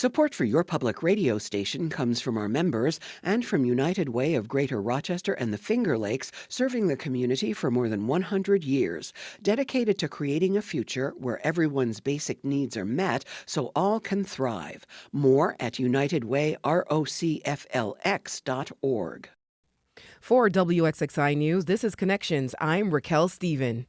Support for your public radio station comes from our members and from United Way of Greater Rochester and the Finger Lakes, serving the community for more than 100 years. Dedicated to creating a future where everyone's basic needs are met so all can thrive. More at unitedwayrocflx.org. For WXXI News, this is Connections. I'm Raquel Stephen.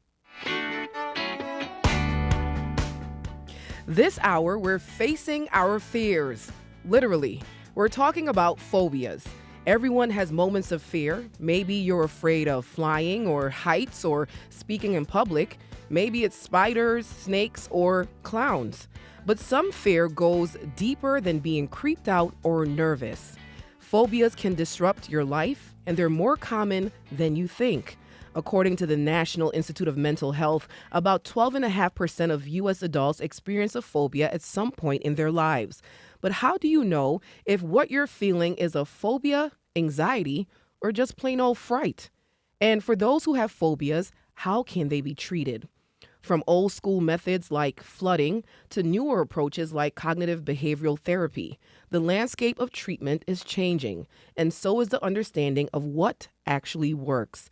This hour, we're facing our fears. Literally, we're talking about phobias. Everyone has moments of fear. Maybe you're afraid of flying or heights or speaking in public. Maybe it's spiders, snakes, or clowns. But some fear goes deeper than being creeped out or nervous. Phobias can disrupt your life, and they're more common than you think. According to the National Institute of Mental Health, about 12.5% of U.S. adults experience a phobia at some point in their lives. But how do you know if what you're feeling is a phobia, anxiety, or just plain old fright? And for those who have phobias, how can they be treated? From old school methods like flooding to newer approaches like cognitive behavioral therapy, the landscape of treatment is changing, and so is the understanding of what actually works.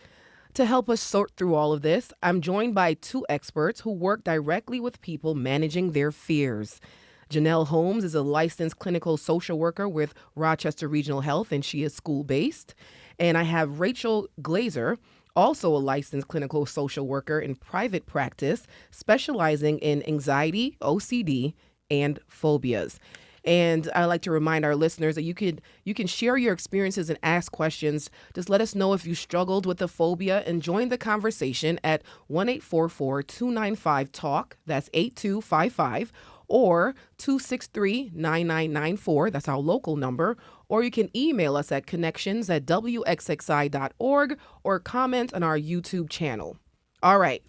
To help us sort through all of this, I'm joined by two experts who work directly with people managing their fears. Janelle Holmes is a licensed clinical social worker with Rochester Regional Health, and she is school-based. And I have Rachel Glazer, also a licensed clinical social worker in private practice, specializing in anxiety, OCD, and phobias. And I'd like to remind our listeners that you can share your experiences and ask questions. Just let us know if you struggled with a phobia and join the conversation at 1-844-295-TALK. That's 8255 or 263-9994. That's our local number. Or you can email us at connections@wxxi.org or comment on our YouTube channel. All right.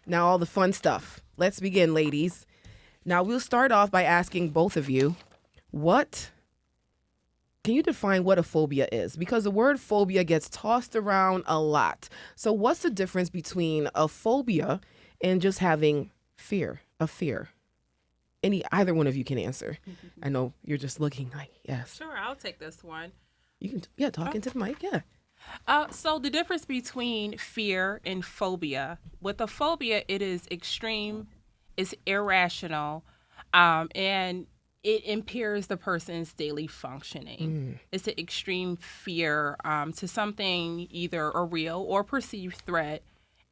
Now all the fun stuff. Let's begin, ladies. Now, we'll start off by asking both of you, can you define what a phobia is? Because the word phobia gets tossed around a lot. So what's the difference between a phobia and just having a fear? Either one of you can answer. I know you're just looking like, yes. Sure, I'll take this one. You can, talk into the mic, yeah. So the difference between fear and phobia, with a phobia, it is extreme, it's irrational, and it impairs the person's daily functioning. It's an extreme fear to something, either a real or perceived threat,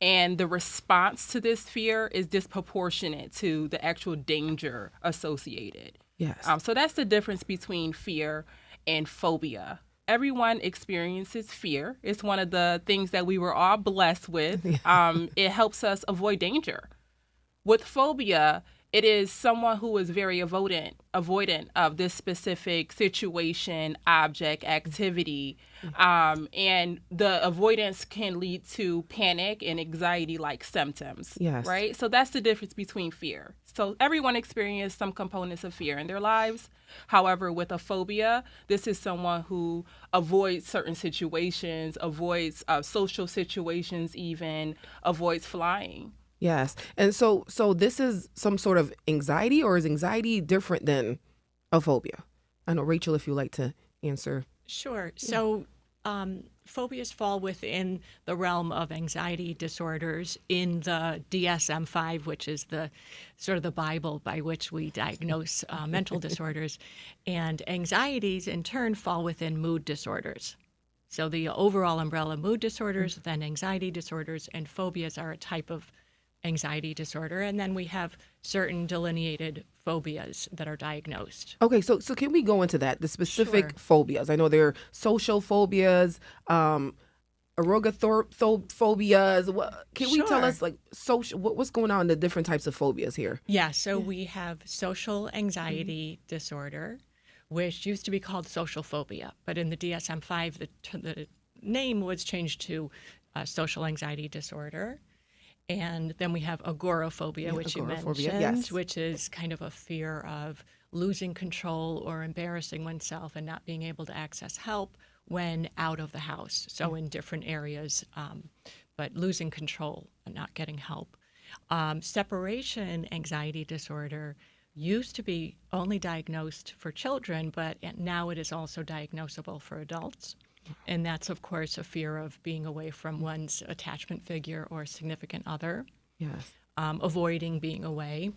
and the response to this fear is disproportionate to the actual danger associated. Yes. So that's the difference between fear and phobia. Everyone experiences fear. It's one of the things that we were all blessed with. It helps us avoid danger. With phobia, it is someone who is very avoidant of this specific situation, object, activity, and the avoidance can lead to panic and anxiety-like symptoms. Yes. Right? So that's the difference between fear. So everyone experiences some components of fear in their lives. However, with a phobia, this is someone who avoids certain situations, avoids social situations even, avoids flying. Yes. And so this is some sort of anxiety, or is anxiety different than a phobia? I know, Rachel, if you'd like to answer. Sure. So phobias fall within the realm of anxiety disorders in the DSM-5, which is the sort of the Bible by which we diagnose mental disorders. And anxieties, in turn, fall within mood disorders. So the overall umbrella, mood disorders, then anxiety disorders, and phobias are a type of anxiety disorder. And then we have certain delineated phobias that are diagnosed. Okay, so can we go into that, the specific Sure. phobias? I know there are social phobias, agoraphobias. Can we tell Sure. us, like, social, what's going on in the different types of phobias here? Yeah, so we have social anxiety disorder, which used to be called social phobia, but in the DSM-5, the name was changed to social anxiety disorder. And then we have agoraphobia, which agoraphobia, you mentioned, yes. which is kind of a fear of losing control or embarrassing oneself and not being able to access help when out of the house. So in different areas, but losing control and not getting help. Separation anxiety disorder used to be only diagnosed for children, but now it is also diagnosable for adults. And that's, of course, a fear of being away from one's attachment figure or significant other, Yes. avoiding being away.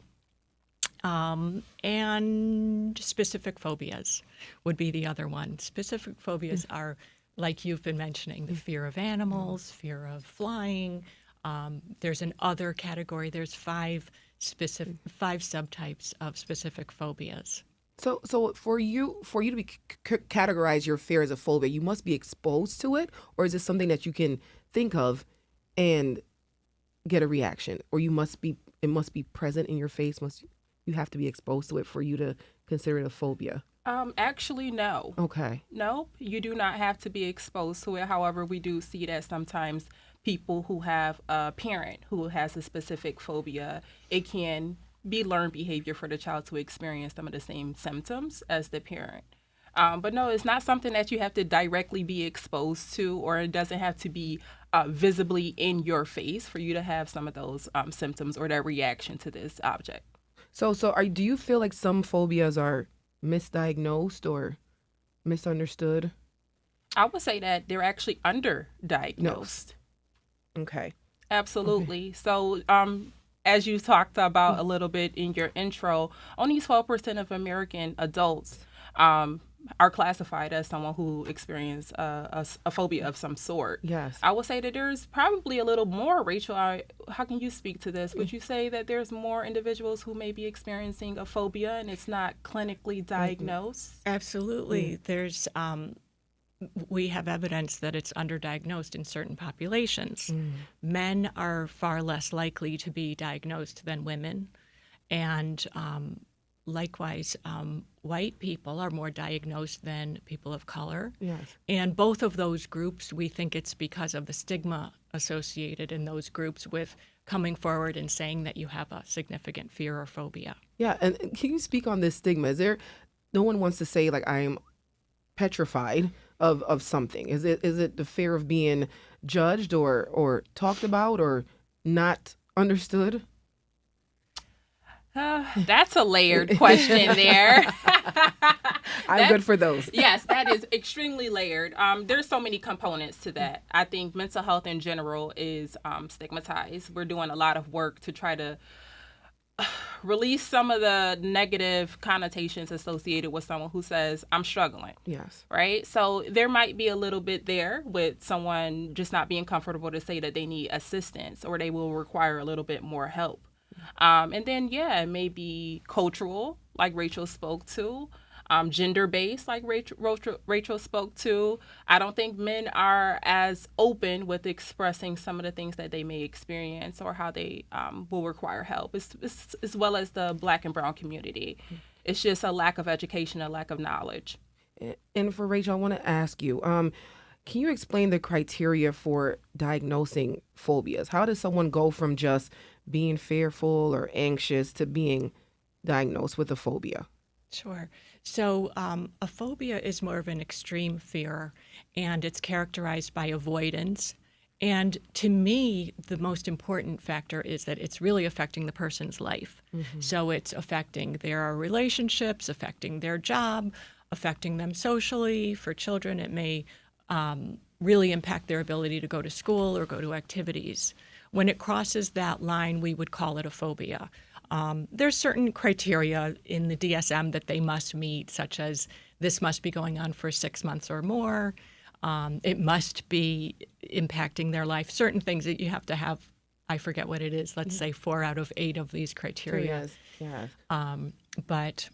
And specific phobias would be the other one. Specific phobias are, like you've been mentioning, the fear of animals, fear of flying. There's an other category. There's five subtypes of specific phobias. So for you to be categorize your fear as a phobia, you must be exposed to it, or is it something that you can think of and get a reaction, or it must be present in your face? You have to be exposed to it for you to consider it a phobia? Actually, no. Okay. No, you do not have to be exposed to it. However, we do see that sometimes people who have a parent who has a specific phobia, it can be learned behavior for the child to experience some of the same symptoms as the parent. But no, it's not something that you have to directly be exposed to, or it doesn't have to be visibly in your face for you to have some of those symptoms or that reaction to this object. So do you feel like some phobias are misdiagnosed or misunderstood? I would say that they're actually underdiagnosed. Okay. Absolutely. So, as you talked about a little bit in your intro, only 12% of American adults are classified as someone who experienced a phobia of some sort. Yes. I would say that there's probably a little more. Rachel, how can you speak to this? Would you say that there's more individuals who may be experiencing a phobia and it's not clinically diagnosed? Absolutely. There's we have evidence that it's underdiagnosed in certain populations. Men are far less likely to be diagnosed than women, and likewise, white people are more diagnosed than people of color. Yes. And both of those groups, we think it's because of the stigma associated in those groups with coming forward and saying that you have a significant fear or phobia. Yeah, and can you speak on this stigma? No one wants to say like I'm petrified of something. Is it the fear of being judged or talked about or not understood? That's a layered question there. I'm good for those. Yes, that is extremely layered. There's so many components to that. I think mental health in general is stigmatized. We're doing a lot of work to try to release some of the negative connotations associated with someone who says, I'm struggling. Yes. Right? So there might be a little bit there with someone just not being comfortable to say that they need assistance or they will require a little bit more help. And then, it may be cultural, like Rachel spoke to, gender-based, like Rachel spoke to. I don't think men are as open with expressing some of the things that they may experience or how they will require help, as well as the Black and brown community. It's just a lack of education, a lack of knowledge. And for Rachel, I want to ask you, can you explain the criteria for diagnosing phobias? How does someone go from just being fearful or anxious to being diagnosed with a phobia? Sure. So a phobia is more of an extreme fear, and it's characterized by avoidance. And to me, the most important factor is that it's really affecting the person's life. Mm-hmm. So it's affecting their relationships, affecting their job, affecting them socially. For children, it may really impact their ability to go to school or go to activities. When it crosses that line, we would call it a phobia. There's certain criteria in the DSM that they must meet, such as this must be going on for 6 months or more. It must be impacting their life. Certain things that you have to have, I forget what it is, let's say 4 out of 8 of these criteria. Yes. But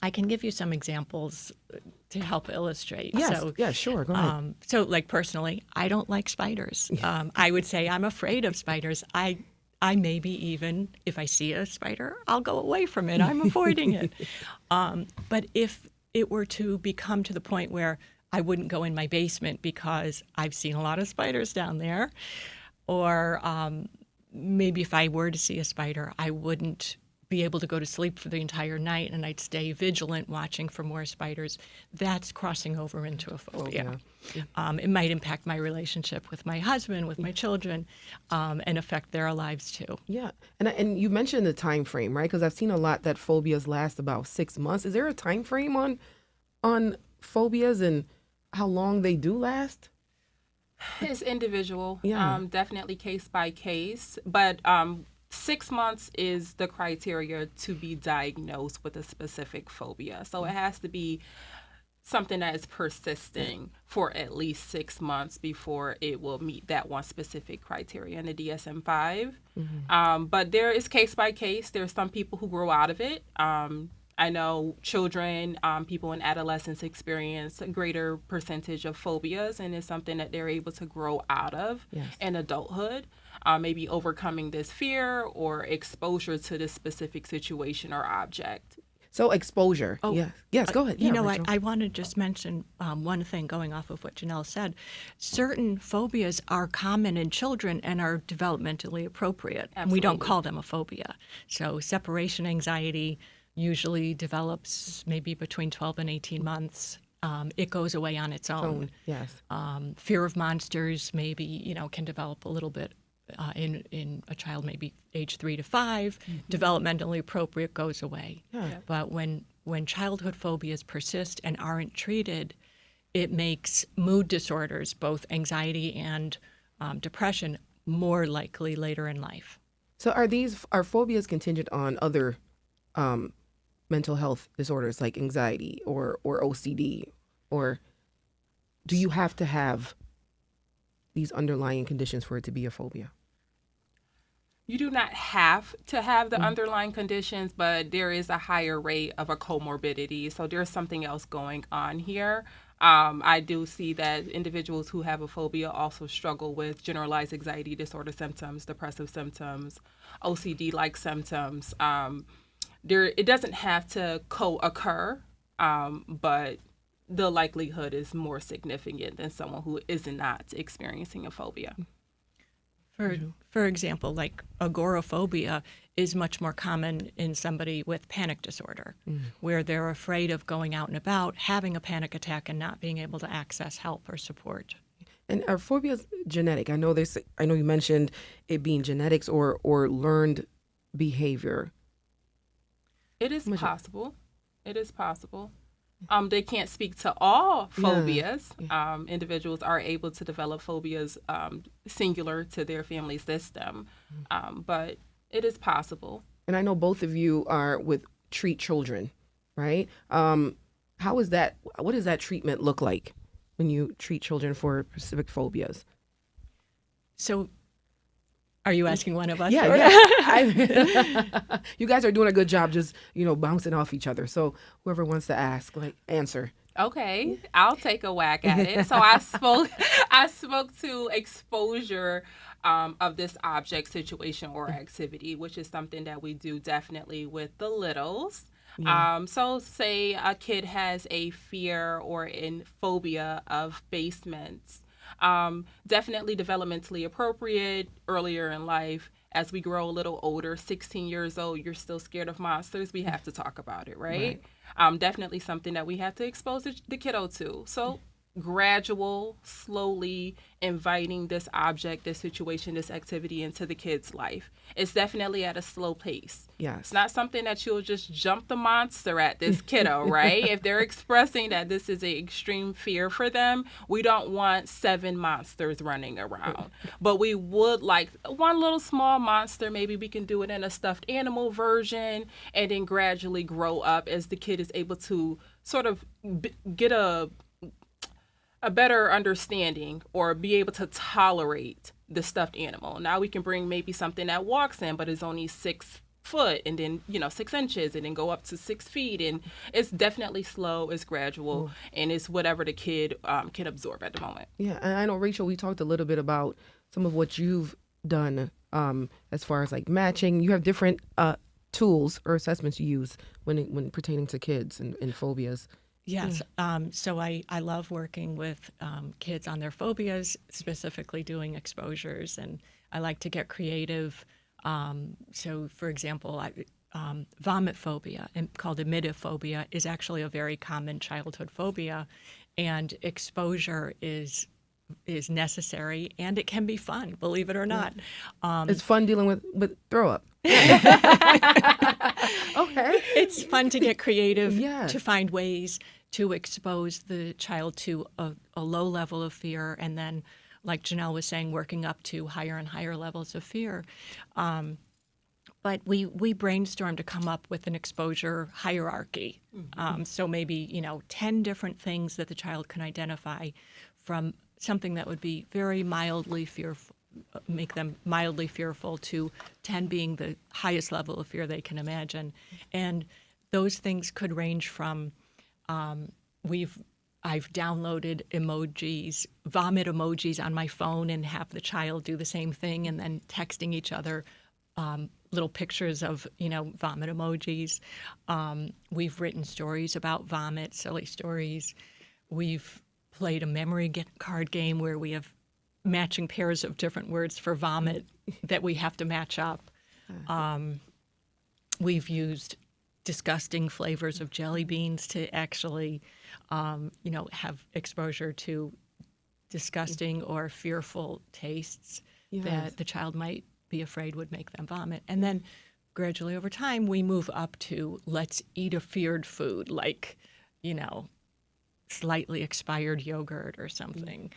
I can give you some examples to help illustrate. Yes, So, sure, go ahead. so like personally, I don't like spiders. I would say I'm afraid of spiders. I maybe even, if I see a spider, I'll go away from it. I'm avoiding it. But if it were to become to the point where I wouldn't go in my basement because I've seen a lot of spiders down there, or maybe if I were to see a spider, I wouldn't be able to go to sleep for the entire night, and I'd stay vigilant watching for more spiders. That's crossing over into a phobia. It might impact my relationship with my husband, with my children, and affect their lives too. Yeah, and you mentioned the time frame, right? Because I've seen a lot that phobias last about 6 months. Is there a time frame on phobias and how long they do last? It's individual, Yeah. definitely case by case, but 6 months is the criteria to be diagnosed with a specific phobia. So it has to be something that is persisting for at least 6 months before it will meet that one specific criteria in the DSM-5. But there is case by case. There's some people who grow out of it. I know children, people in adolescence experience a greater percentage of phobias, and it's something that they're able to grow out of in adulthood. Maybe overcoming this fear or exposure to this specific situation or object. So exposure. Oh, Yes, go ahead. You Yeah, know, Rachel. I want to just mention one thing going off of what Janelle said. Certain phobias are common in children and are developmentally appropriate. And we don't Absolutely. call them a phobia. So separation anxiety usually develops maybe between 12 and 18 months. It goes away on its own. Yes. Fear of monsters maybe, can develop a little bit in a child maybe age 3 to 5. Developmentally appropriate goes away. But when childhood phobias persist and aren't treated, it makes mood disorders, both anxiety and depression, more likely later in life. So are phobias contingent on other mental health disorders like anxiety or OCD, or do you have to have these underlying conditions for it to be a phobia? You do not have to have the underlying conditions, but there is a higher rate of a comorbidity. So there's something else going on here. I do see that individuals who have a phobia also struggle with generalized anxiety disorder symptoms, depressive symptoms, OCD-like symptoms. It doesn't have to co-occur, but the likelihood is more significant than someone who is not experiencing a phobia. For example, like agoraphobia is much more common in somebody with panic disorder, where they're afraid of going out and about, having a panic attack, and not being able to access help or support. And are phobias genetic? I know you mentioned it being genetics or learned behavior. It is possible. It is possible. They can't speak to all phobias. Individuals are able to develop phobias singular to their family system, but it is possible. And I know both of you are with Treat Children, right? How is that? What does that treatment look like when you treat children for specific phobias? So, are you asking one of us? Yeah. You guys are doing a good job just, bouncing off each other. So whoever wants to ask, answer. Okay, I'll take a whack at it. So I spoke to exposure of this object, situation, or activity, which is something that we do definitely with the littles. So say a kid has a fear or a phobia of basements. Definitely developmentally appropriate earlier in life. As we grow a little older, 16 years old, you're still scared of monsters. We have to talk about it, right? Definitely something that we have to expose the kiddo to. So gradual, slowly inviting this object, this situation, this activity into the kid's life. It's definitely at a slow pace. Yes. It's not something that you'll just jump the monster at this kiddo, right? If they're expressing that this is an extreme fear for them, we don't want 7 monsters running around. But we would like one little small monster. Maybe we can do it in a stuffed animal version and then gradually grow up as the kid is able to sort of get a better understanding or be able to tolerate the stuffed animal. Now we can bring maybe something that walks in but is only 6 foot and then 6 inches and then go up to 6 feet, and it's definitely slow, it's gradual, and it's whatever the kid can absorb at the moment. Yeah, and I know, Rachel, we talked a little bit about some of what you've done as far as matching. You have different tools or assessments you use when pertaining to kids and phobias. Yes. So I love working with kids on their phobias, specifically doing exposures, and I like to get creative. So, for example, vomit phobia, and called emetophobia, is actually a very common childhood phobia, and exposure is necessary, and it can be fun, believe it or not. It's fun dealing with throw up. Okay. It's fun to get creative, Yeah. to find ways to expose the child to a low level of fear, and then, like Janelle was saying, working up to higher and higher levels of fear. But we brainstormed to come up with an exposure hierarchy. So maybe 10 different things that the child can identify, from something that would be very mildly fearful, make them mildly fearful, to 10 being the highest level of fear they can imagine. And those things could range from I've downloaded emojis, vomit emojis on my phone, and have the child do the same thing, and then texting each other little pictures of vomit emojis. We've written stories about vomit, silly stories. We've played a memory card game where we have matching pairs of different words for vomit that we have to match up. We've used disgusting flavors of jelly beans to actually, have exposure to disgusting or fearful tastes that the child might be afraid would make them vomit. And then gradually over time, we move up to let's eat a feared food, like, slightly expired yogurt or something.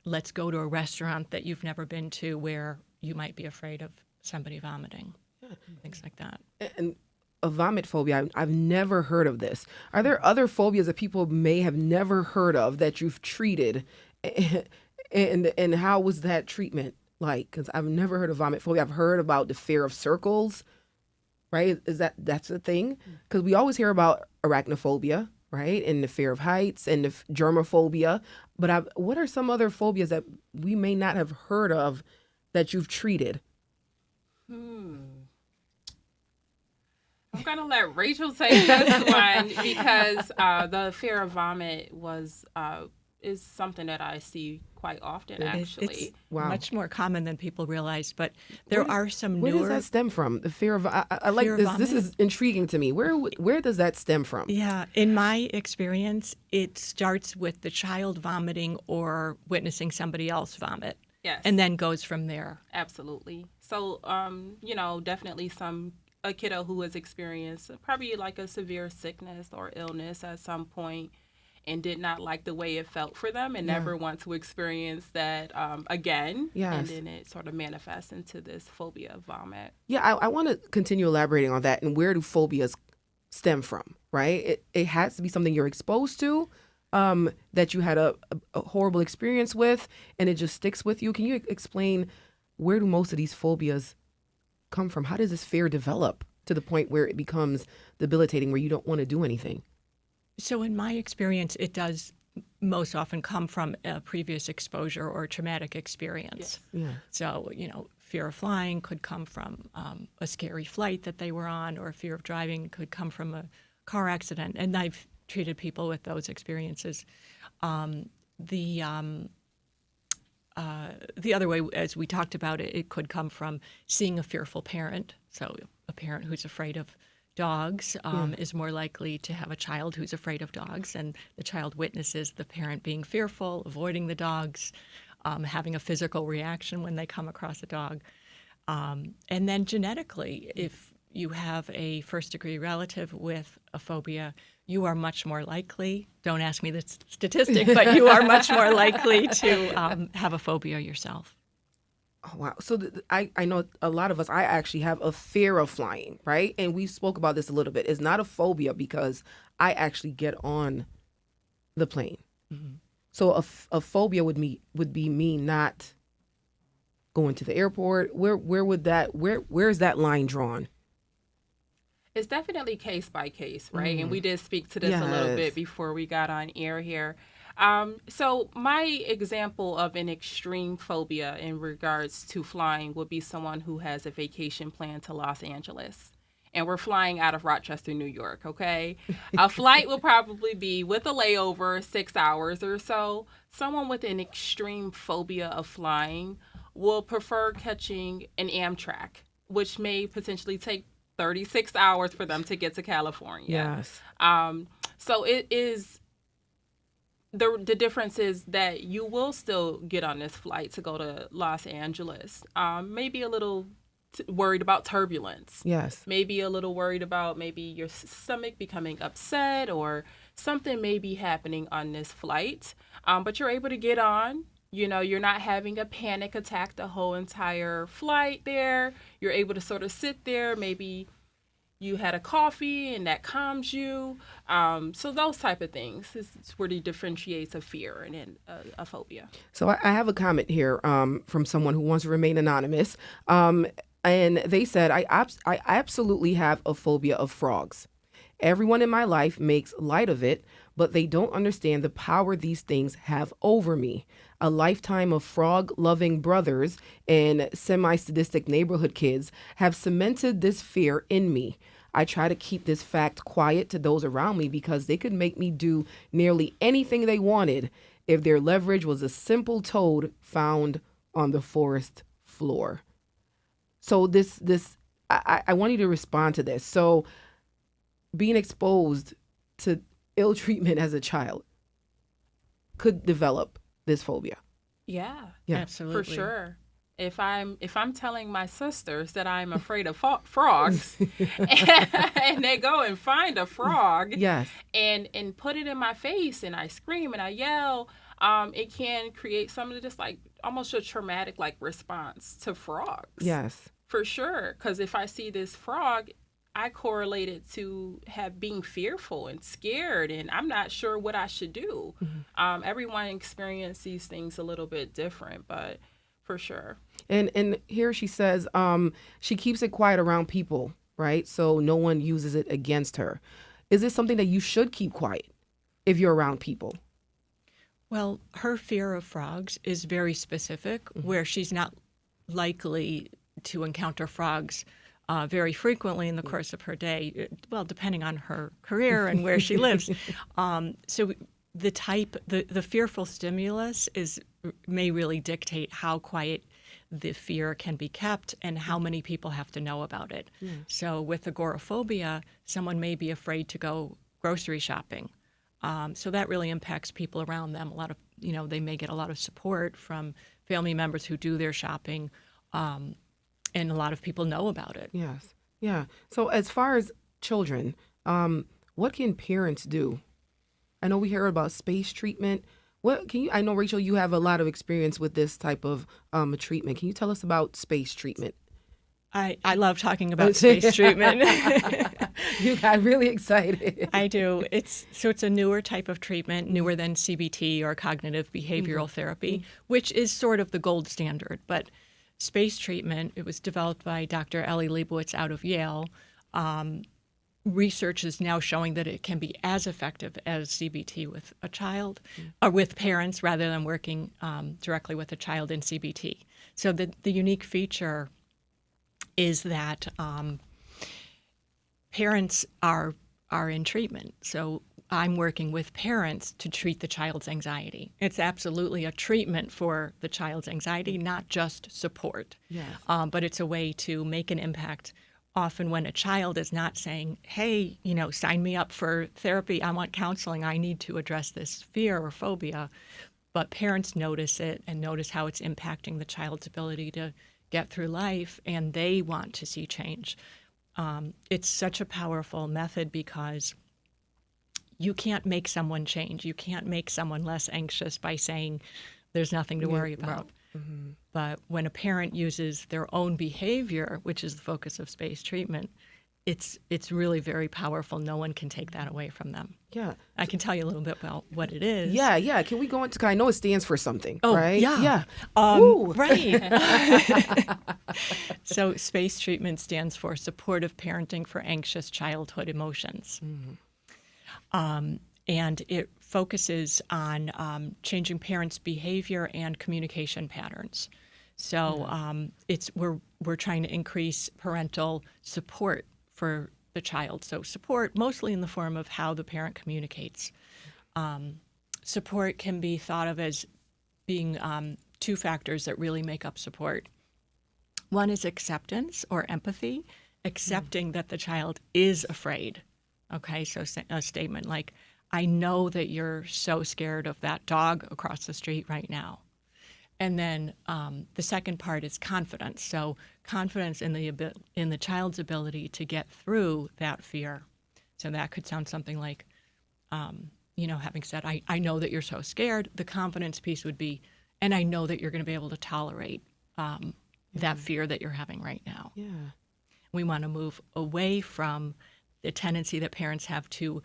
Let's go to a restaurant that you've never been to where you might be afraid of somebody vomiting, things like that. And a vomit phobia, I've never heard of this. Are there other phobias that people may have never heard of that you've treated? And how was that treatment like? Because I've never heard of vomit phobia. I've heard about the fear of circles, right? That's the thing? Because we always hear about arachnophobia, right? And the fear of heights and the germophobia. But what are some other phobias that we may not have heard of that you've treated? I'm going to let Rachel take this one because the fear of vomit is something that I see quite often, actually. It's much more common than people realize, but there are some Where newer... does that stem from? The fear of... I like Fear of this. vomit? This is intriguing to me. Where does that stem from? Yeah, in my experience, it starts with the child vomiting or witnessing somebody else vomit. Yes. And then goes from there. Absolutely. So, definitely a kiddo who has experienced probably like a severe sickness or illness at some point and did not like the way it felt for them and never want to experience that again. Yes. And then it sort of manifests into this phobia of vomit. Yeah, I want to continue elaborating on that and where do phobias stem from, right? It has to be something you're exposed to, that you had a horrible experience with, and it just sticks with you. Can you explain where do most of these phobias come from? How does this fear develop to the point where it becomes debilitating, where you don't want to do anything? So in my experience, it does most often come from a previous exposure or traumatic experience. Yes. Yeah. So, fear of flying could come from a scary flight that they were on, or fear of driving could come from a car accident. And I've treated people with those experiences. The other way, as we talked about it could come from seeing a fearful parent. So a parent who's afraid of dogs is more likely to have a child who's afraid of dogs, and the child witnesses the parent being fearful, avoiding the dogs, having a physical reaction when they come across a dog. And then genetically, if you have a first-degree relative with a phobia, you are much more likely, don't ask me the statistic, but you are much more likely to have a phobia yourself. Oh, wow. So I know a lot of us, I actually have a fear of flying, right? And we spoke about this a little bit. It's not a phobia because I actually get on the plane. Mm-hmm. So a phobia would be me not going to the airport. Where's that line drawn? It's definitely case by case, right? And we did speak to this a little bit before we got on air here. So my example of an extreme phobia in regards to flying would be someone who has a vacation plan to Los Angeles. And we're flying out of Rochester, New York, okay? A flight will probably be with a layover, 6 hours or so. Someone with an extreme phobia of flying will prefer catching an Amtrak, which may potentially take 36 hours for them to get to California. Yes. So it is the difference is that you will still get on this flight to go to Los Angeles. Maybe a little worried about turbulence. Yes. Maybe a little worried about maybe your stomach becoming upset or something may be happening on this flight. But you're able to get on. You know, you're not having a panic attack the whole entire flight there. You're able to sort of sit there. Maybe you had a coffee and that calms you. So those type of things is where it differentiates a fear and a phobia. So I have a comment here from someone who wants to remain anonymous. And they said, I absolutely have a phobia of frogs. Everyone in my life makes light of it, but they don't understand the power these things have over me. A lifetime of frog-loving brothers and semi-sadistic neighborhood kids have cemented this fear in me. I try to keep this fact quiet to those around me because they could make me do nearly anything they wanted if their leverage was a simple toad found on the forest floor. So I want you to respond to this. So being exposed to ill treatment as a child could develop this phobia. Yeah, Absolutely. for sure. If I'm telling my sisters that I'm afraid of frogs, and they go and find a frog, Yes. and put it in my face, and I scream and I yell, it can create some of this like almost a traumatic like response to frogs. Yes. For sure, because if I see this frog, I correlate it to being fearful and scared, and I'm not sure what I should do. Mm-hmm. Everyone experiences these things a little bit different, but for sure. And here she says she keeps it quiet around people, right? So no one uses it against her. Is this something that you should keep quiet if you're around people? Well, her fear of frogs is very specific, where she's not likely to encounter frogs very frequently in the course of her day, well, depending on her career and where she lives. So the fearful stimulus may really dictate how quiet the fear can be kept and how many people have to know about it. So with agoraphobia, someone may be afraid to go grocery shopping. So that really impacts people around them. A lot of, they may get a lot of support from family members who do their shopping. And a lot of people know about it. Yes. Yeah. So as far as children, what can parents do? I know we hear about space treatment. I know, Rachel, you have a lot of experience with this type of treatment. Can you tell us about space treatment? I love talking about space treatment. You got really excited. I do. It's a newer type of treatment, newer than CBT or cognitive behavioral therapy, which is sort of the gold standard. But space treatment, it was developed by Dr. Ellie Leibowitz out of Yale. Research is now showing that it can be as effective as CBT with a child, or with parents, rather than working directly with a child in CBT. So the unique feature is that parents are in treatment. So I'm working with parents to treat the child's anxiety. It's absolutely a treatment for the child's anxiety, not just support. Yes. But it's a way to make an impact. Often when a child is not saying, hey, sign me up for therapy, I want counseling, I need to address this fear or phobia, but parents notice it and notice how it's impacting the child's ability to get through life, and they want to see change. It's such a powerful method because you can't make someone change. You can't make someone less anxious by saying there's nothing to worry about. Mm-hmm. But when a parent uses their own behavior, which is the focus of space treatment, it's really very powerful. No one can take that away from them. Yeah. I can tell you a little bit about what it is. Yeah. Can we go into, 'cause I know it stands for something, Oh, right? yeah. Ooh. Right. So SPACE treatment stands for Supportive Parenting for Anxious Childhood Emotions. And it focuses on changing parents' behavior and communication patterns. So we're trying to increase parental support for the child. So support mostly in the form of how the parent communicates. Support can be thought of as being two factors that really make up support. One is acceptance or empathy, accepting that the child is afraid. Okay, so a statement like, I know that you're so scared of that dog across the street right now. And then the second part is confidence. So confidence in the child's ability to get through that fear. So that could sound something like, having said, I know that you're so scared, the confidence piece would be, and I know that you're going to be able to tolerate that fear that you're having right now. Yeah. We want to move away from the tendency that parents have to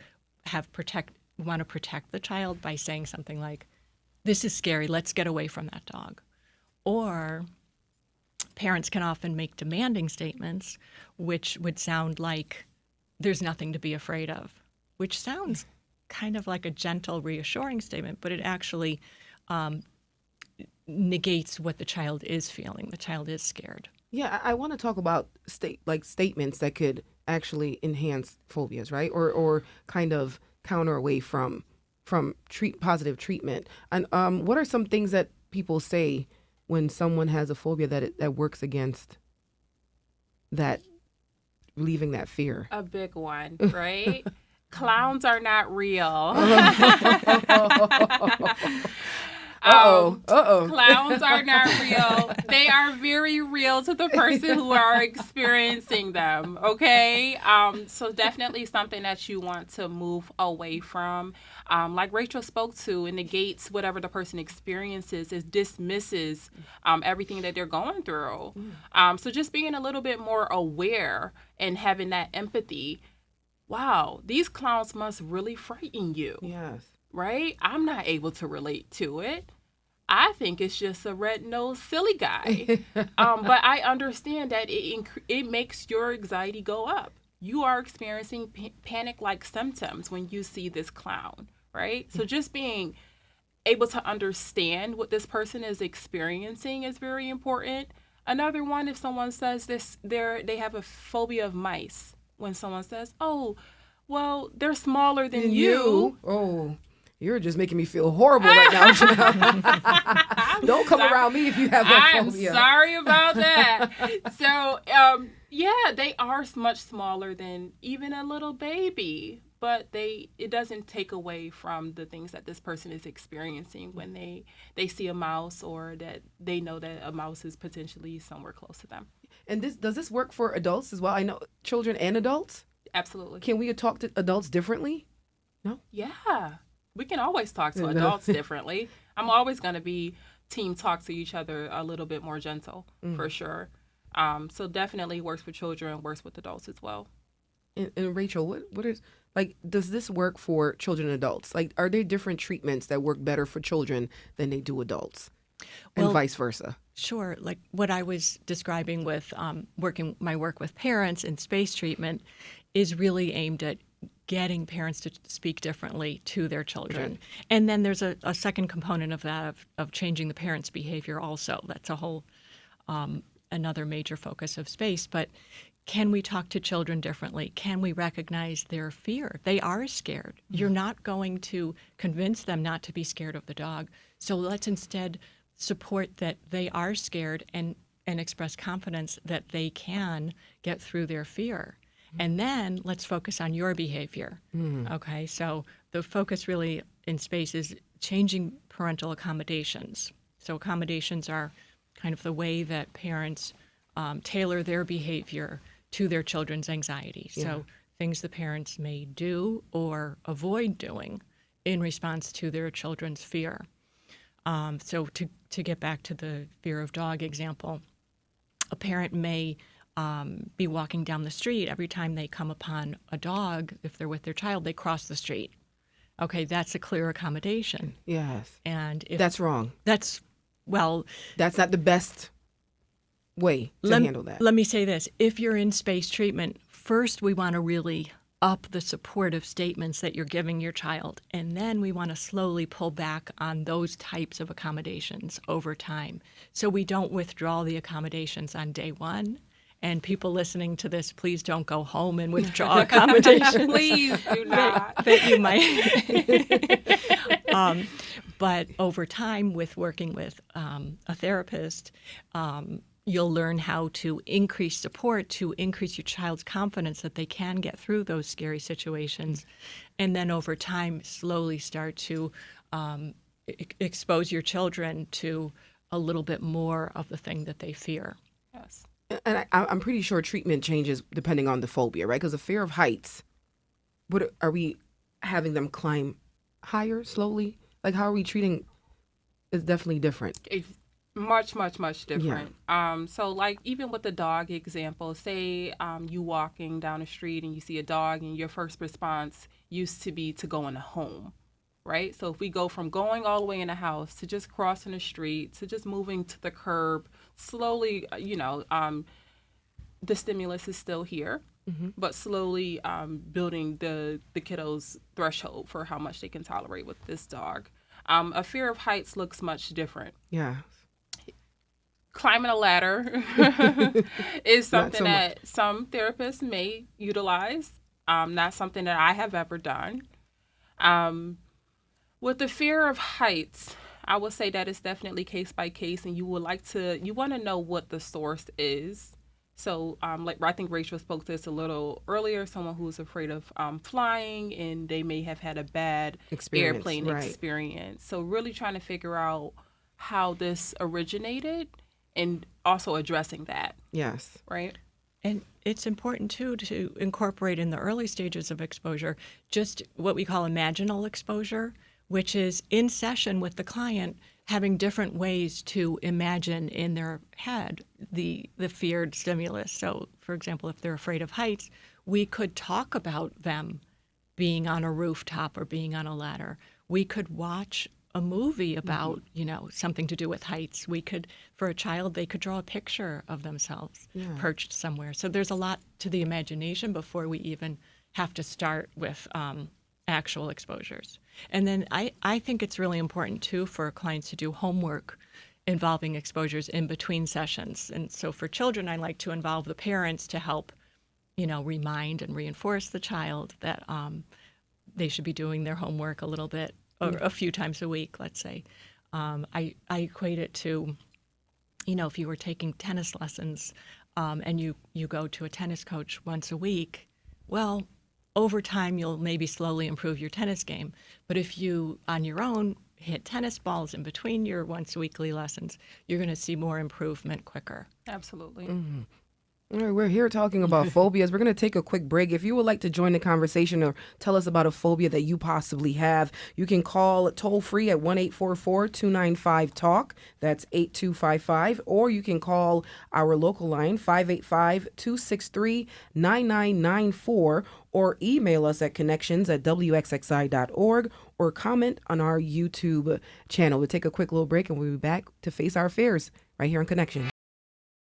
want to protect the child by saying something like, this is scary, let's get away from that dog. Or parents can often make demanding statements, which would sound like, there's nothing to be afraid of, which sounds kind of like a gentle, reassuring statement, but it actually negates what the child is feeling. The child is scared. Yeah, I want to talk about statements that could actually enhance phobias, right? Or kind of counter away from positive treatment. And what are some things that people say when someone has a phobia that works against that, relieving that fear? A big one, right? Clowns are not real. Clowns are not real. They are very real to the person who are experiencing them, okay? So definitely something that you want to move away from. Like Rachel spoke to, it negates whatever the person experiences, it dismisses everything that they're going through. So just being a little bit more aware and having that empathy. Wow, these clowns must really frighten you. Yes. Right? I'm not able to relate to it. I think it's just a red-nosed silly guy. But I understand that it makes your anxiety go up. You are experiencing panic-like symptoms when you see this clown, right? So just being able to understand what this person is experiencing is very important. Another one, if someone says they have a phobia of mice. When someone says, "Oh, well, they're smaller than you." Oh, you're just making me feel horrible right now, Janelle. Don't come around me if you have that phobia. I'm sorry about that. So, they are much smaller than even a little baby, but it doesn't take away from the things that this person is experiencing when they see a mouse or that they know that a mouse is potentially somewhere close to them. And does this work for adults as well? I know children and adults. Absolutely. Can we talk to adults differently? No? Yeah. We can always talk to adults differently. I'm always going to be team talk to each other a little bit more gentle, for sure. So definitely works for children, works with adults as well. And Rachel, what is, like, does this work for children and adults? Like, are there different treatments that work better for children than they do adults? And vice versa? Sure. Like what I was describing with my work with parents in space treatment is really aimed at getting parents to speak differently to their children. Okay. And then there's a second component of that of changing the parents' behavior also. That's a whole another major focus of space. But can we talk to children differently? Can we recognize their fear? They are scared. Mm-hmm. You're not going to convince them not to be scared of the dog. So let's instead support that they are scared and express confidence that they can get through their fear. And then let's focus on your behavior. Okay, so the focus really in space is changing parental accommodations. So accommodations are kind of the way that parents tailor their behavior to their children's anxiety. Yeah. So things the parents may do or avoid doing in response to their children's fear. So to get back to the fear of dog example, a parent may be walking down the street. Every time they come upon a dog, if they're with their child, they cross the street. Okay, that's a clear accommodation. Yes. And if that's wrong. That's not the best way to handle that. Let me say this. If you're in space treatment, first we want to really up the supportive statements that you're giving your child. And then we want to slowly pull back on those types of accommodations over time. So we don't withdraw the accommodations on day one. And people listening to this, please don't go home and withdraw accommodations. Please do not. that you might. But over time, with working with a therapist, you'll learn how to increase support to increase your child's confidence that they can get through those scary situations. And then over time, slowly start to expose your children to a little bit more of the thing that they fear. Yes. And I'm pretty sure treatment changes depending on the phobia, right? Because the fear of heights, what are we having them climb higher slowly? Like, how are we treating? It's definitely different. It's much, much, much different. So like even with the dog example, say you walking down the street and you see a dog and your first response used to be to go in a home, right? So if we go from going all the way in the house to just crossing the street to just moving to the curb, slowly, the stimulus is still here, but slowly building the kiddo's threshold for how much they can tolerate with this dog. A fear of heights looks much different. Yeah. Climbing a ladder is Not something so that some therapists may utilize. Not something that I have ever done. With the fear of heights, I would say that it's definitely case by case, and you want to know what the source is. So, like I think Rachel spoke to this a little earlier. Someone who's afraid of flying, and they may have had a bad airplane experience. So, really trying to figure out how this originated, and also addressing that. Yes. Right. And it's important, too, to incorporate in the early stages of exposure just what we call imaginal exposure, which is in session with the client having different ways to imagine in their head the feared stimulus. So, for example, if they're afraid of heights, we could talk about them being on a rooftop or being on a ladder. We could watch a movie about, something to do with heights. We could, for a child, they could draw a picture of themselves perched somewhere. So there's a lot to the imagination before we even have to start with actual exposures. And then I think it's really important, too, for clients to do homework involving exposures in between sessions. And so for children, I like to involve the parents to help, remind and reinforce the child that they should be doing their homework a little bit or a few times a week, let's say. I equate it to, if you were taking tennis lessons and you go to a tennis coach once a week, well, over time you'll maybe slowly improve your tennis game. But if you, on your own, hit tennis balls in between your once weekly lessons, you're going to see more improvement quicker. Absolutely. Mm-hmm. All right, we're here talking about phobias. We're going to take a quick break. If you would like to join the conversation or tell us about a phobia that you possibly have, you can call toll free at 1-844-295-TALK. That's 8255. Or you can call our local line 585-263-9994 or email us at connections@wxxi.org or comment on our YouTube channel. We'll take a quick little break and we'll be back to face our fears right here on Connection.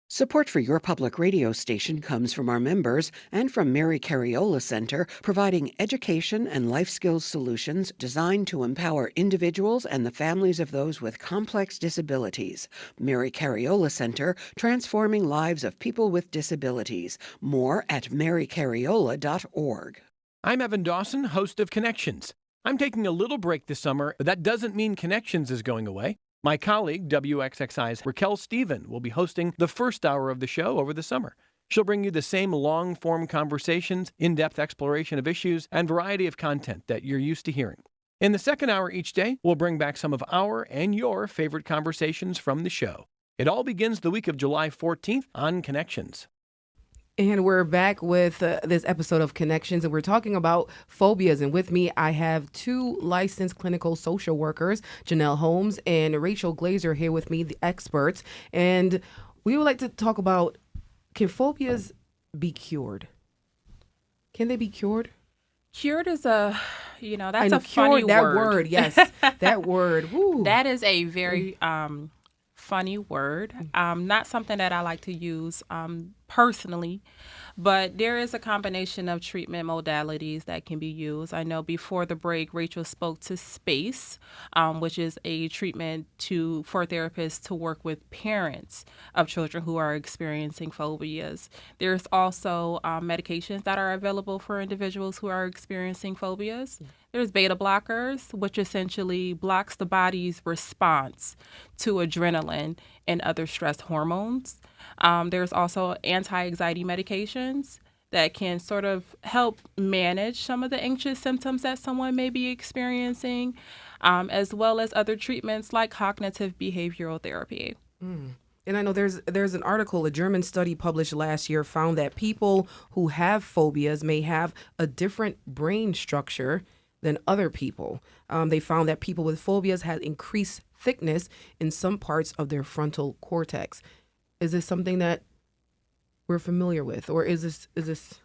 Support for your public radio station comes from our members and from Mary Cariola Center, providing education and life skills solutions designed to empower individuals and the families of those with complex disabilities. Mary Cariola Center, transforming lives of people with disabilities. More at marycariola.org. I'm Evan Dawson, host of Connections. I'm taking a little break this summer, but that doesn't mean Connections is going away. My colleague, WXXI's Raquel Stephen, will be hosting the first hour of the show over the summer. She'll bring you the same long-form conversations, in-depth exploration of issues, and variety of content that you're used to hearing. In the second hour each day, we'll bring back some of our and your favorite conversations from the show. It all begins the week of July 14th on Connections. And we're back with this episode of Connections, and we're talking about phobias. And with me, I have two licensed clinical social workers, Janelle Holmes and Rachel Glazer, here with me, the experts. And we would like to talk about, can phobias be cured? Can they be cured? Cured is that's I know, a funny cured, that word. word, yes, that word. Woo. That is a very funny word. Not something that I like to use personally, but there is a combination of treatment modalities that can be used. I know before the break, Rachel spoke to SPACE, which is a treatment for therapists to work with parents of children who are experiencing phobias. There's also medications that are available for individuals who are experiencing phobias. There's beta blockers, which essentially blocks the body's response to adrenaline and other stress hormones. There's also anti-anxiety medications that can sort of help manage some of the anxious symptoms that someone may be experiencing, as well as other treatments like cognitive behavioral therapy. And I know there's an article, a German study published last year found that people who have phobias may have a different brain structure than other people. They found that people with phobias had increased thickness in some parts of their frontal cortex. Is this something that we're familiar with, or is this?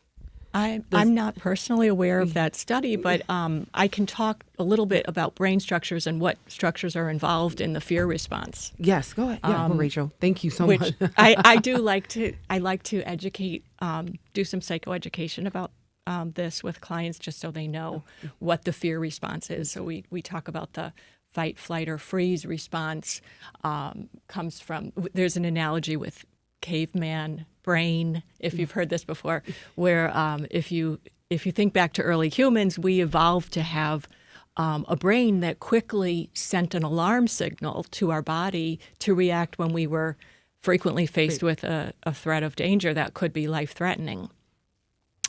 I'm not personally aware of that study, but I can talk a little bit about brain structures and what structures are involved in the fear response. Yes, go ahead. Yeah, go, Rachel. Thank you so Which much. I do like to. I like to educate, do some psychoeducation about this with clients, just so they know what the fear response is. So we talk about the fight, flight, or freeze response. Comes from, there's an analogy with caveman brain, if you've heard this before, where if you think back to early humans, we evolved to have a brain that quickly sent an alarm signal to our body to react when we were frequently faced with a threat of danger that could be life-threatening.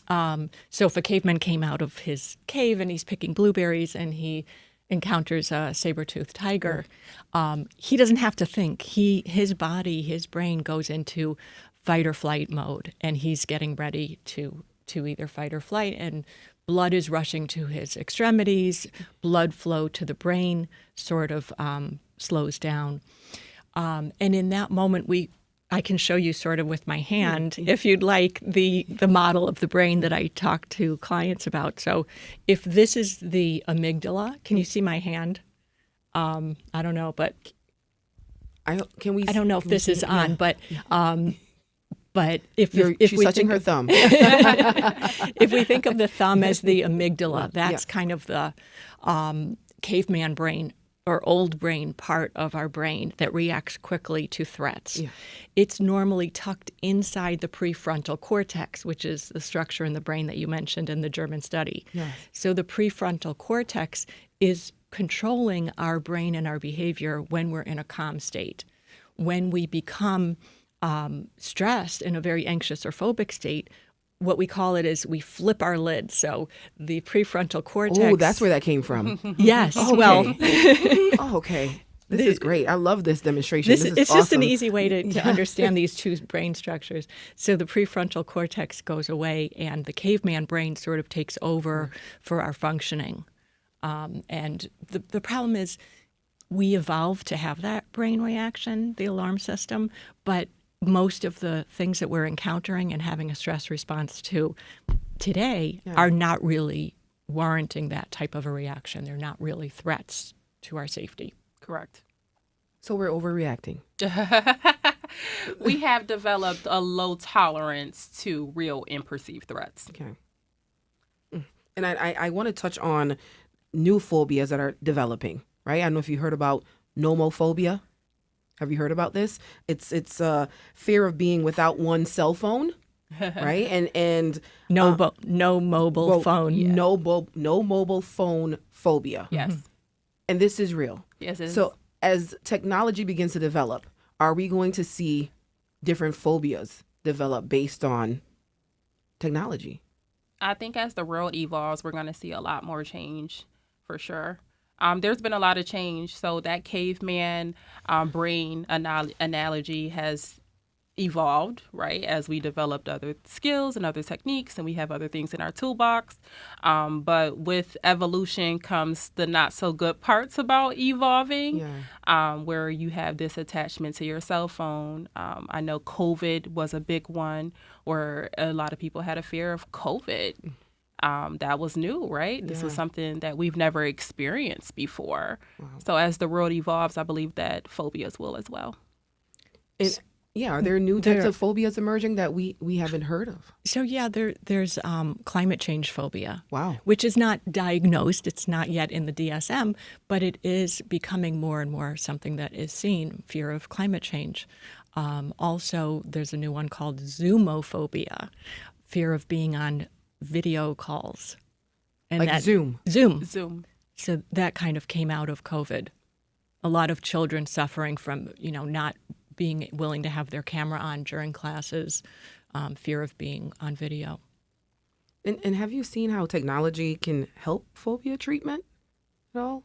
So if a caveman came out of his cave and he's picking blueberries and he encounters a saber-toothed tiger, he doesn't have to think. His body, his brain goes into fight or flight mode, and he's getting ready to either fight or flight, and blood is rushing to his extremities. Blood flow to the brain sort of slows down. And in that moment, I can show you sort of with my hand, if you'd like, the model of the brain that I talk to clients about. So if this is the amygdala, can you see my hand? I don't know, but I don't know if this is on, but if She's we touching think her thumb. if we think of the thumb as the amygdala, that's kind of the caveman brain or old brain part of our brain that reacts quickly to threats. Yeah. It's normally tucked inside the prefrontal cortex, which is the structure in the brain that you mentioned in the German study. Yes. So the prefrontal cortex is controlling our brain and our behavior when we're in a calm state. When we become stressed in a very anxious or phobic state, what we call it is we flip our lid. So the prefrontal cortex. Oh, that's where that came from. Yes. Okay. Well. Oh, okay. This is great. I love this demonstration. This is it's awesome. just an easy way to understand these two brain structures. So the prefrontal cortex goes away, and the caveman brain sort of takes over for our functioning. And the problem is we evolved to have that brain reaction, the alarm system, but most of the things that we're encountering and having a stress response to today are not really warranting that type of a reaction. They're not really threats to our safety. Correct. So we're overreacting. We have developed a low tolerance to real and perceived threats. Okay. And I want to touch on new phobias that are developing, right? I don't know if you heard about nomophobia. Have you heard about this? It's fear of being without one cell phone, right? And no mobile phone. Yeah. No mobile phone phobia. Yes. And this is real. Yes, it is. So as technology begins to develop, are we going to see different phobias develop based on technology? I think as the world evolves, we're going to see a lot more change for sure. There's been a lot of change. So that caveman brain analogy has evolved, right, as we developed other skills and other techniques, and we have other things in our toolbox. But with evolution comes the not so good parts about evolving, where you have this attachment to your cell phone. I know COVID was a big one where a lot of people had a fear of COVID. That was new, right? This was something that we've never experienced before. Wow. So as the world evolves, I believe that phobias will as well. Are there new types of phobias emerging that we haven't heard of? So there's climate change phobia. Wow. Which is not diagnosed. It's not yet in the DSM, but it is becoming more and more something that is seen, fear of climate change. Also, there's a new one called zoomophobia, fear of being on video calls. And Like that, Zoom. Zoom. So that kind of came out of COVID. A lot of children suffering from, not being willing to have their camera on during classes, fear of being on video. And have you seen how technology can help phobia treatment at all?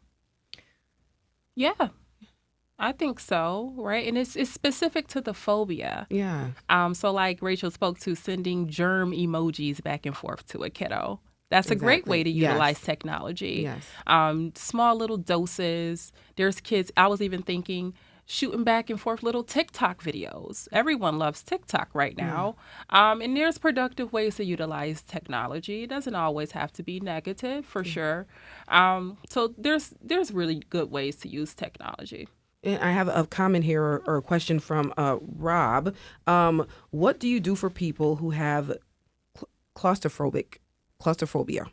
Yeah, I think so, right? And it's specific to the phobia. Yeah. So like Rachel spoke to, sending germ emojis back and forth to a kiddo. That's a great way to Exactly. Yes. utilize technology. Yes. Small little doses. There's kids, I was even thinking, shooting back and forth little TikTok videos. Everyone loves TikTok right now. And there's productive ways to utilize technology. It doesn't always have to be negative, for sure. So there's really good ways to use technology. And I have a comment here or a question from Rob. What do you do for people who have claustrophobia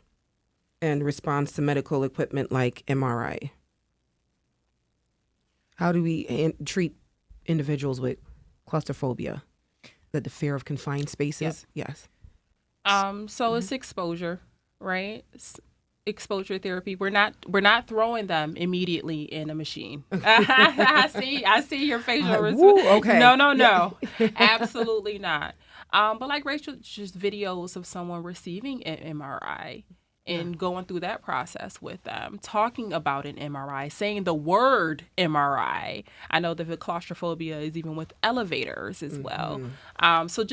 and responds to medical equipment like MRI? How do we treat individuals with claustrophobia, the fear of confined spaces? Yes. So it's exposure, right? Exposure therapy. We're not throwing them immediately in a machine. I see your facial Woo, okay. No. Absolutely not. But like Rachel, just videos of someone receiving an MRI and going through that process with them, talking about an MRI, saying the word MRI. I know that the claustrophobia is even with elevators as well. So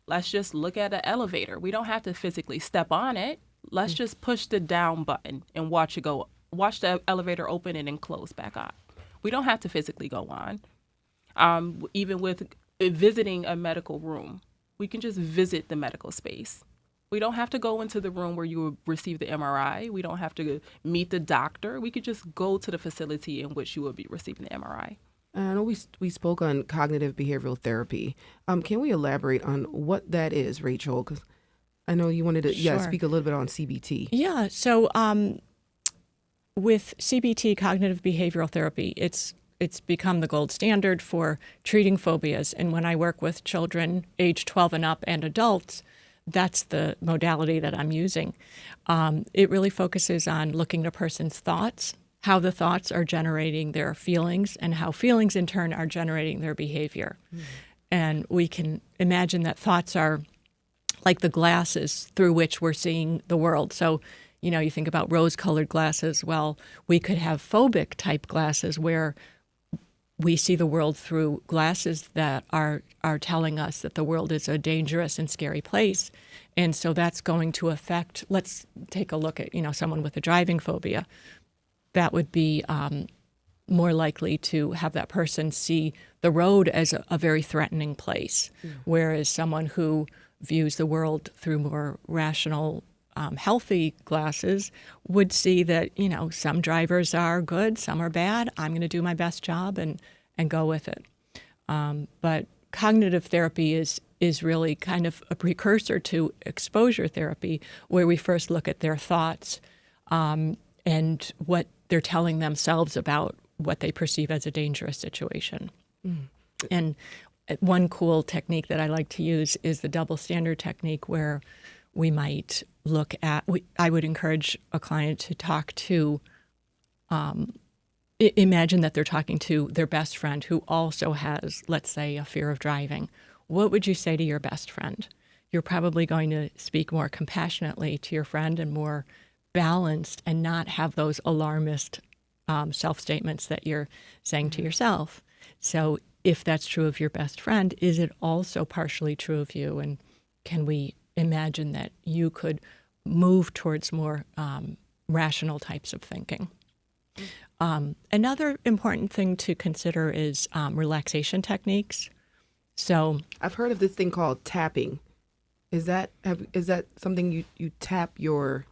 let's just look at an elevator. We don't have to physically step on it. Let's just push the down button and watch the elevator open and then close back up. We don't have to physically go on. Even with visiting a medical room, we can just visit the medical space. We don't have to go into the room where you will receive the MRI. We don't have to meet the doctor. We could just go to the facility in which you will be receiving the MRI. I know we spoke on cognitive behavioral therapy. Can we elaborate on what that is, Rachel? Because I know you wanted to Sure. speak a little bit on CBT. Yeah. So with CBT, cognitive behavioral therapy, it's become the gold standard for treating phobias. And when I work with children age 12 and up and adults, that's the modality that I'm using. It really focuses on looking at a person's thoughts, how the thoughts are generating their feelings, and how feelings in turn are generating their behavior. And we can imagine that thoughts are like the glasses through which we're seeing the world. So, you think about rose-colored glasses. Well, we could have phobic type glasses where we see the world through glasses that are telling us that the world is a dangerous and scary place. And so that's going to affect, let's take a look at, someone with a driving phobia. That would be more likely to have that person see the road as a very threatening place, whereas someone who views the world through more rational, healthy glasses would see that, some drivers are good, some are bad. I'm going to do my best job and go with it. But cognitive therapy is really kind of a precursor to exposure therapy, where we first look at their thoughts and what they're telling themselves about what they perceive as a dangerous situation. And one cool technique that I like to use is the double standard technique, where we might look at, I would encourage a client to talk to, imagine that they're talking to their best friend who also has, let's say, a fear of driving. What would you say to your best friend? You're probably going to speak more compassionately to your friend and more balanced, and not have those alarmist self-statements that you're saying to yourself. So if that's true of your best friend, is it also partially true of you? And can we imagine that you could move towards more rational types of thinking? Another important thing to consider is relaxation techniques. So I've heard of this thing called tapping. Is that something you tap your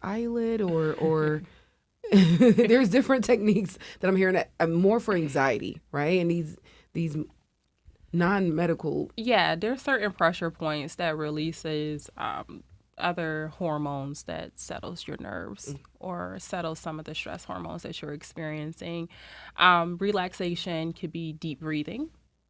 eyelid or there's different techniques that I'm hearing that more for anxiety, right? And these non-medical. Yeah, there's certain pressure points that releases other hormones that settles your nerves or settles some of the stress hormones that you're experiencing. Relaxation could be deep breathing,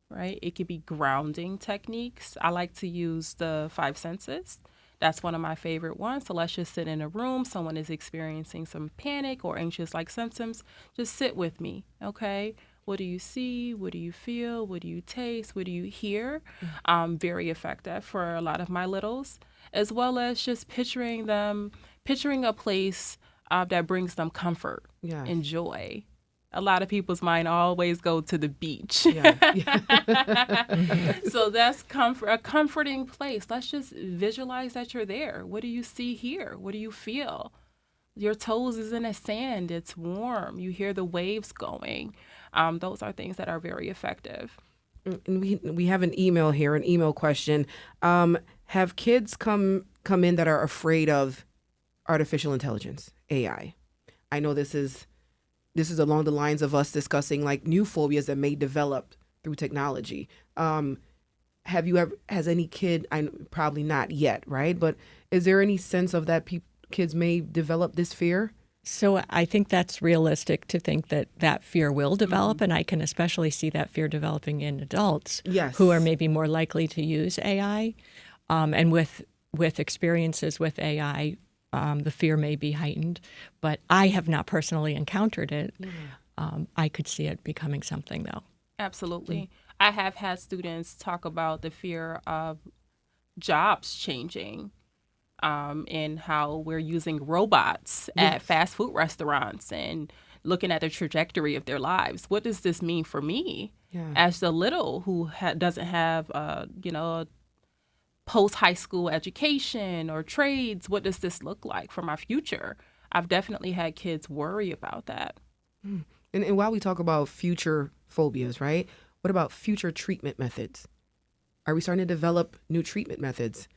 right? It could be grounding techniques. I like to use the 5 senses. That's one of my favorite ones. So let's just sit in a room. Someone is experiencing some panic or anxious-like symptoms. Just sit with me, okay? What do you see? What do you feel? What do you taste? What do you hear? Very effective for a lot of my littles, as well as just picturing a place that brings them comfort Yes. and joy. A lot of people's mind always go to the beach. Yeah. So that's a comforting place. Let's just visualize that you're there. What do you see here? What do you feel? Your toes is in the sand. It's warm. You hear the waves going. Those are things that are very effective. And we have an email here, an email question. Have kids come in that are afraid of artificial intelligence, AI? I know this is along the lines of us discussing like new phobias that may develop through technology. Has any kid, probably not yet, right? But is there any sense of that kids may develop this fear? So I think that's realistic to think that fear will develop, and I can especially see that fear developing in adults Yes. who are maybe more likely to use AI. And with experiences with AI, the fear may be heightened, but I have not personally encountered it. I could see it becoming something, though. Absolutely. I have had students talk about the fear of jobs changing, and how we're using robots at fast food restaurants and looking at the trajectory of their lives. What does this mean for me as the little who doesn't have, post-high school education or trades? What does this look like for my future? I've definitely had kids worry about that. And while we talk about future phobias, right? What about future treatment methods? Are we starting to develop new treatment methods?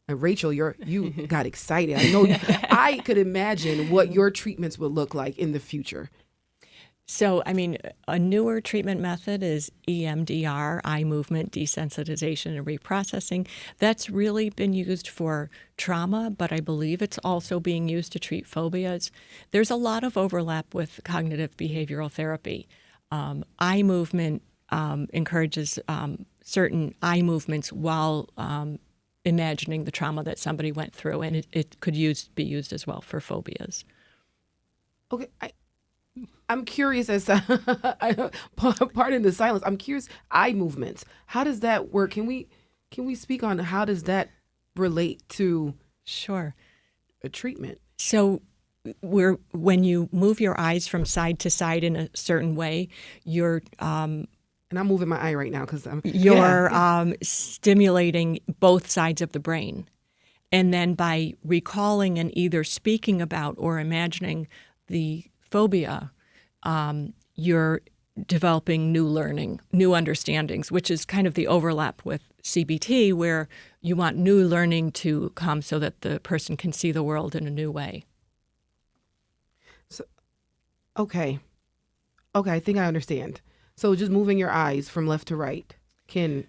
And Rachel, you got excited. I know I could imagine what your treatments would look like in the future. So, I mean, a newer treatment method is EMDR, eye movement desensitization and reprocessing. That's really been used for trauma, but I believe it's also being used to treat phobias. There's a lot of overlap with cognitive behavioral therapy. Eye movement encourages certain eye movements while imagining the trauma that somebody went through, and it could be used as well for phobias. Okay, I'm curious as to, pardon the silence, I'm curious, eye movements, how does that work? Can we speak on how does that relate to Sure. a treatment? So when you move your eyes from side to side in a certain way, you're And I'm moving my eye right now because I'm stimulating both sides of the brain. And then by recalling and either speaking about or imagining the phobia, you're developing new learning, new understandings, which is kind of the overlap with CBT, where you want new learning to come so that the person can see the world in a new way. Okay, I think I understand. So just moving your eyes from left to right can...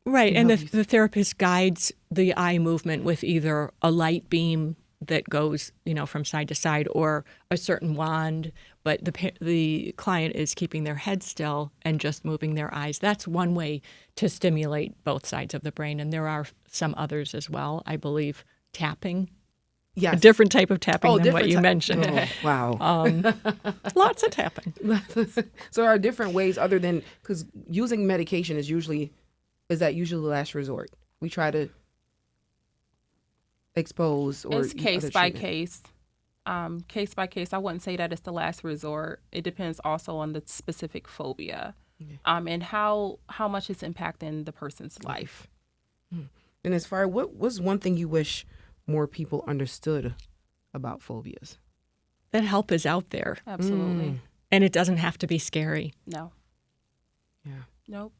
Right, can and help the therapist guides the eye movement with either a light beam that goes, from side to side, or a certain wand. But the client is keeping their head still and just moving their eyes. That's one way to stimulate both sides of the brain, and there are some others as well. I believe tapping, Yes. a different type of tapping than different what you type. mentioned. Oh, wow. Lots of tapping. So there are different ways other than, because using medication is usually the last resort. We try to expose or It's case by case. Case by case. I wouldn't say that it's the last resort. It depends also on the specific phobia, and how much it's impacting the person's life. And as far, what was one thing you wish more people understood about phobias? That help is out there, Absolutely. and it doesn't have to be scary. No. Yeah. Nope.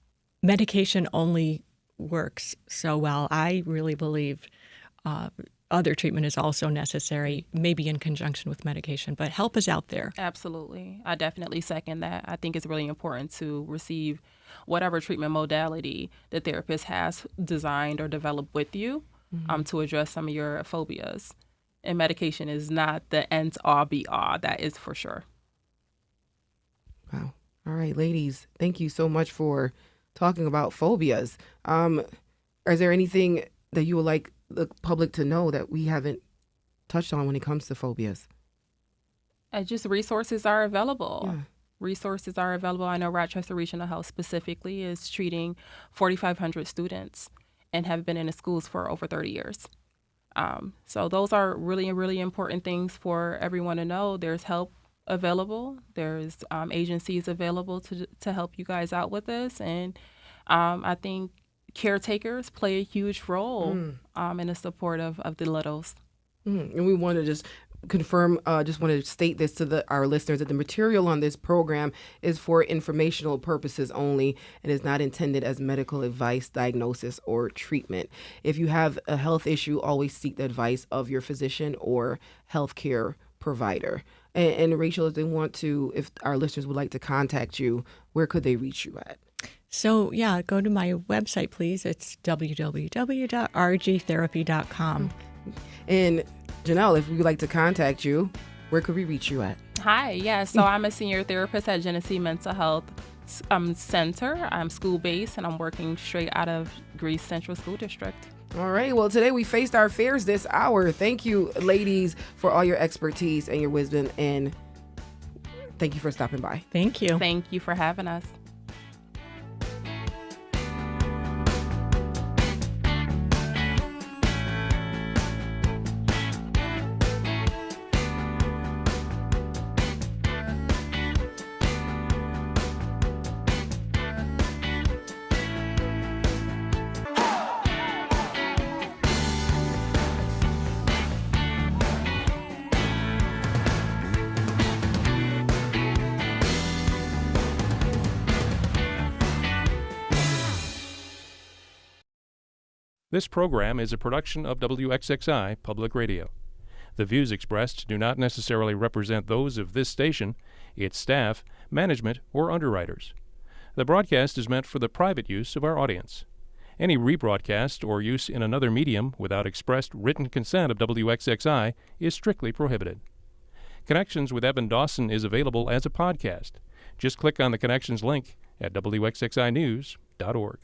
Medication only works so well. I really believe other treatment is also necessary, maybe in conjunction with medication, but help is out there. Absolutely. I definitely second that. I think it's really important to receive whatever treatment modality the therapist has designed or developed with you to address some of your phobias. And medication is not the end all be all. That is for sure. Wow. All right, ladies, thank you so much for talking about phobias. Is there anything that you would like the public to know that we haven't touched on when it comes to phobias? Just resources are available. Yeah. Resources are available. I know Rochester Regional Health specifically is treating 4,500 students and have been in the schools for over 30 years. So those are really, really important things for everyone to know. There's help available. There's agencies available to help you guys out with this. And I think caretakers play a huge role in the support of the littles. And we want to just confirm, just want to state this to our listeners, that the material on this program is for informational purposes only and is not intended as medical advice, diagnosis, or treatment. If you have a health issue, always seek the advice of your physician or healthcare provider. And Rachel, if our listeners would like to contact you, where could they reach you at? So, yeah, go to my website, please. It's www.rgtherapy.com. And Janelle, if we would like to contact you, where could we reach you at? Hi, yeah. So I'm a senior therapist at Genesee Mental Health Center. I'm school-based, and I'm working straight out of Greece Central School District. All right. Well, today we faced our fears this hour. Thank you, ladies, for all your expertise and your wisdom, and thank you for stopping by. Thank you. Thank you for having us. This program is a production of WXXI Public Radio. The views expressed do not necessarily represent those of this station, its staff, management, or underwriters. The broadcast is meant for the private use of our audience. Any rebroadcast or use in another medium without expressed written consent of WXXI is strictly prohibited. Connections with Evan Dawson is available as a podcast. Just click on the Connections link at WXXInews.org.